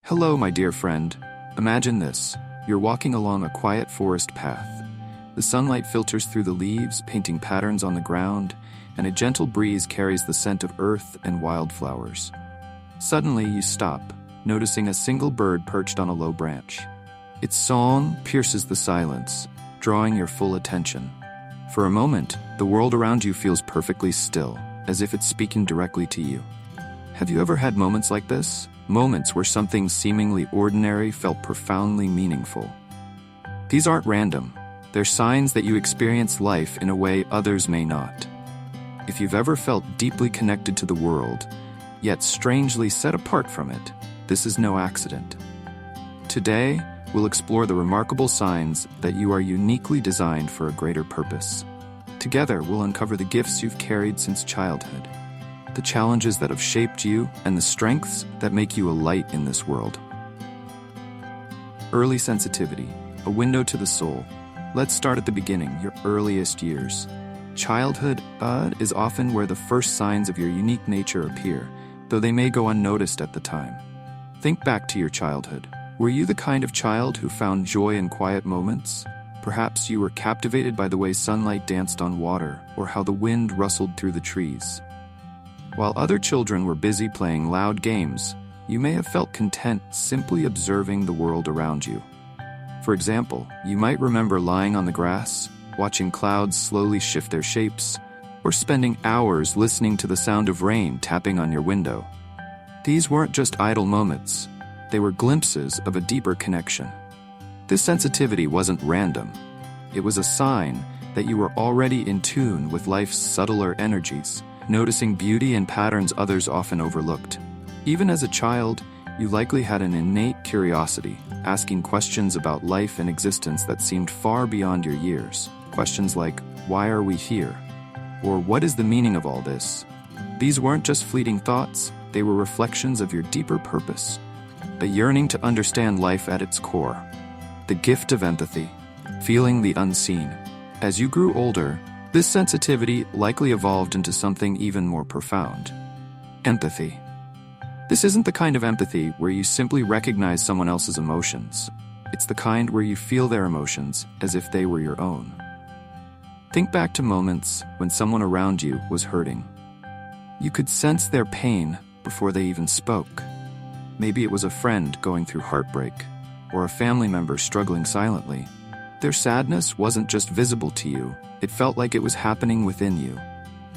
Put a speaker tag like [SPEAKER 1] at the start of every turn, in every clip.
[SPEAKER 1] Hello, my dear friend. Imagine this. You're walking along a quiet forest path. The sunlight filters through the leaves, painting patterns on the ground, and a gentle breeze carries the scent of earth and wildflowers. Suddenly, you stop, noticing a single bird perched on a low branch. Its song pierces the silence, drawing your full attention. For a moment, the world around you feels perfectly still, as if it's speaking directly to you. Have you ever had moments like this? Moments where something seemingly ordinary felt profoundly meaningful. These aren't random. They're signs that you experience life in a way others may not. If you've ever felt deeply connected to the world, yet strangely set apart from it, this is no accident. Today, we'll explore the remarkable signs that you are uniquely designed for a greater purpose. Together, we'll uncover the gifts you've carried since childhood, the challenges that have shaped you, and the strengths that make you a light in this world. Early sensitivity, a window to the soul. Let's start at the beginning, your earliest years. Childhood is often where the first signs of your unique nature appear, though they may go unnoticed at the time. Think back to your childhood. Were you the kind of child who found joy in quiet moments? Perhaps you were captivated by the way sunlight danced on water, or how the wind rustled through the trees. While other children were busy playing loud games, you may have felt content simply observing the world around you. For example, you might remember lying on the grass, watching clouds slowly shift their shapes, or spending hours listening to the sound of rain tapping on your window. These weren't just idle moments. They were glimpses of a deeper connection. This sensitivity wasn't random. It was a sign that you were already in tune with life's subtler energies, noticing beauty and patterns others often overlooked. Even as a child, you likely had an innate curiosity, asking questions about life and existence that seemed far beyond your years. Questions like, why are we here? Or what is the meaning of all this? These weren't just fleeting thoughts, they were reflections of your deeper purpose, a yearning to understand life at its core. The gift of empathy, feeling the unseen. As you grew older, this sensitivity likely evolved into something even more profound. Empathy. This isn't the kind of empathy where you simply recognize someone else's emotions. It's the kind where you feel their emotions as if they were your own. Think back to moments when someone around you was hurting. You could sense their pain before they even spoke. Maybe it was a friend going through heartbreak, or a family member struggling silently. Their sadness wasn't just visible to you, it felt like it was happening within you.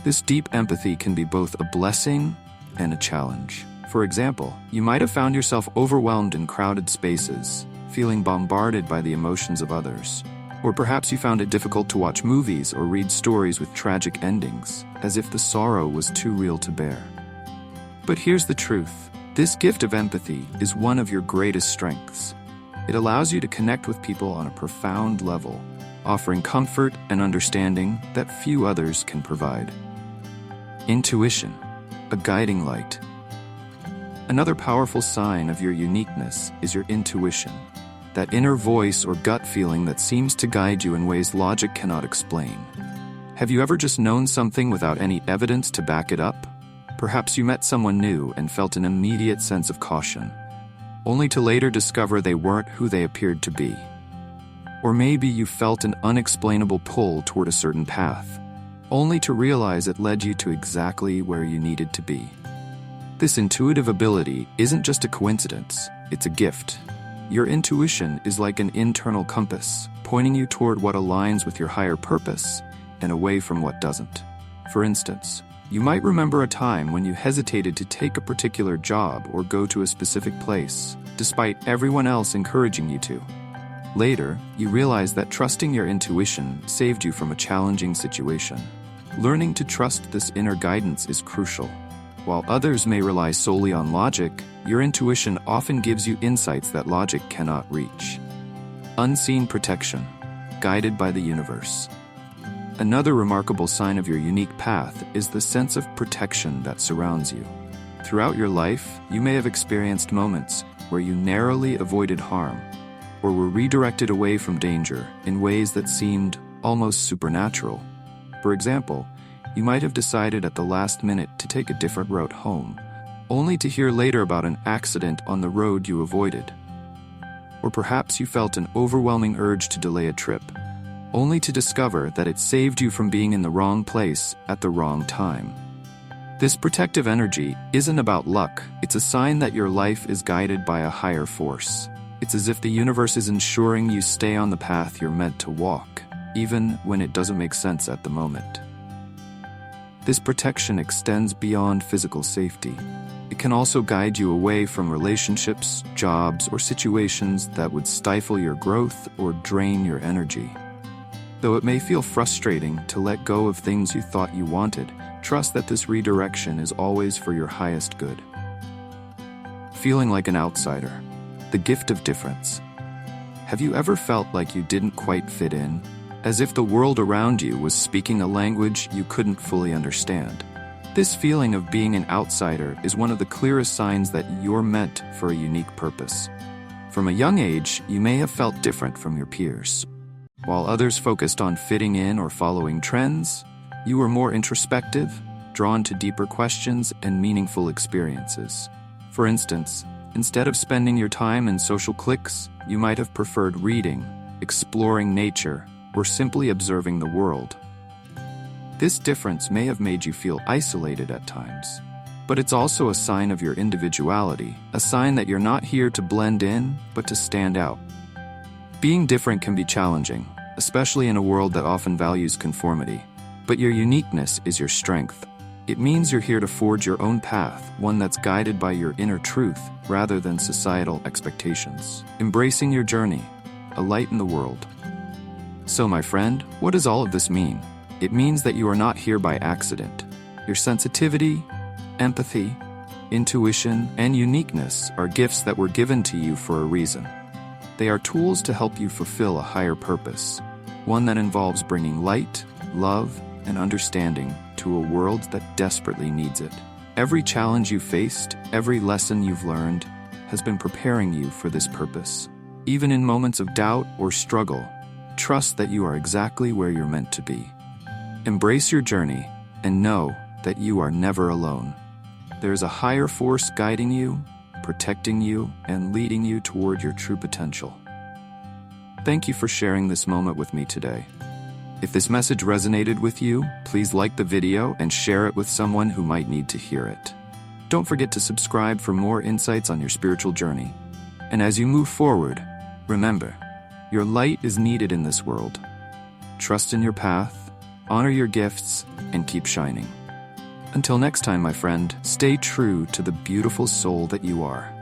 [SPEAKER 1] This deep empathy can be both a blessing and a challenge. For example, you might have found yourself overwhelmed in crowded spaces, feeling bombarded by the emotions of others. Or perhaps you found it difficult to watch movies or read stories with tragic endings, as if the sorrow was too real to bear. But here's the truth. This gift of empathy is one of your greatest strengths. It allows you to connect with people on a profound level, offering comfort and understanding that few others can provide. Intuition, a guiding light. Another powerful sign of your uniqueness is your intuition, that inner voice or gut feeling that seems to guide you in ways logic cannot explain. Have you ever just known something without any evidence to back it up? Perhaps you met someone new and felt an immediate sense of caution, only to later discover they weren't who they appeared to be. Or maybe you felt an unexplainable pull toward a certain path, only to realize it led you to exactly where you needed to be. This intuitive ability isn't just a coincidence, it's a gift. Your intuition is like an internal compass, pointing you toward what aligns with your higher purpose and away from what doesn't. For instance, you might remember a time when you hesitated to take a particular job or go to a specific place, despite everyone else encouraging you to. Later, you realized that trusting your intuition saved you from a challenging situation. Learning to trust this inner guidance is crucial. While others may rely solely on logic, your intuition often gives you insights that logic cannot reach. Unseen protection, guided by the universe. Another remarkable sign of your unique path is the sense of protection that surrounds you. Throughout your life, you may have experienced moments where you narrowly avoided harm, or were redirected away from danger in ways that seemed almost supernatural. For example, you might have decided at the last minute to take a different route home, only to hear later about an accident on the road you avoided. Or perhaps you felt an overwhelming urge to delay a trip, only to discover that it saved you from being in the wrong place at the wrong time. This protective energy isn't about luck, it's a sign that your life is guided by a higher force. It's as if the universe is ensuring you stay on the path you're meant to walk, even when it doesn't make sense at the moment. This protection extends beyond physical safety. It can also guide you away from relationships, jobs, or situations that would stifle your growth or drain your energy. Though it may feel frustrating to let go of things you thought you wanted, trust that this redirection is always for your highest good. Feeling like an outsider. The gift of difference. Have you ever felt like you didn't quite fit in? As if the world around you was speaking a language you couldn't fully understand. This feeling of being an outsider is one of the clearest signs that you're meant for a unique purpose. From a young age, you may have felt different from your peers. While others focused on fitting in or following trends, you were more introspective, drawn to deeper questions and meaningful experiences. For instance, instead of spending your time in social cliques, you might have preferred reading, exploring nature, or simply observing the world. This difference may have made you feel isolated at times, but it's also a sign of your individuality, a sign that you're not here to blend in, but to stand out. Being different can be challenging, especially in a world that often values conformity, but your uniqueness is your strength. It means you're here to forge your own path, one that's guided by your inner truth rather than societal expectations. Embracing your journey, a light in the world. So, my friend, what does all of this mean? It means that you are not here by accident. Your sensitivity, empathy, intuition, and uniqueness are gifts that were given to you for a reason. They are tools to help you fulfill a higher purpose, one that involves bringing light, love, and understanding to a world that desperately needs it. Every challenge you faced, every lesson you've learned, has been preparing you for this purpose. Even in moments of doubt or struggle, trust that you are exactly where you're meant to be. Embrace your journey and know that you are never alone. There is a higher force guiding you, protecting you, and leading you toward your true potential. Thank you for sharing this moment with me today. If this message resonated with you, please like the video and share it with someone who might need to hear it. Don't forget to subscribe for more insights on your spiritual journey. And as you move forward, remember, your light is needed in this world. Trust in your path, honor your gifts, and keep shining. Until next time, my friend, stay true to the beautiful soul that you are.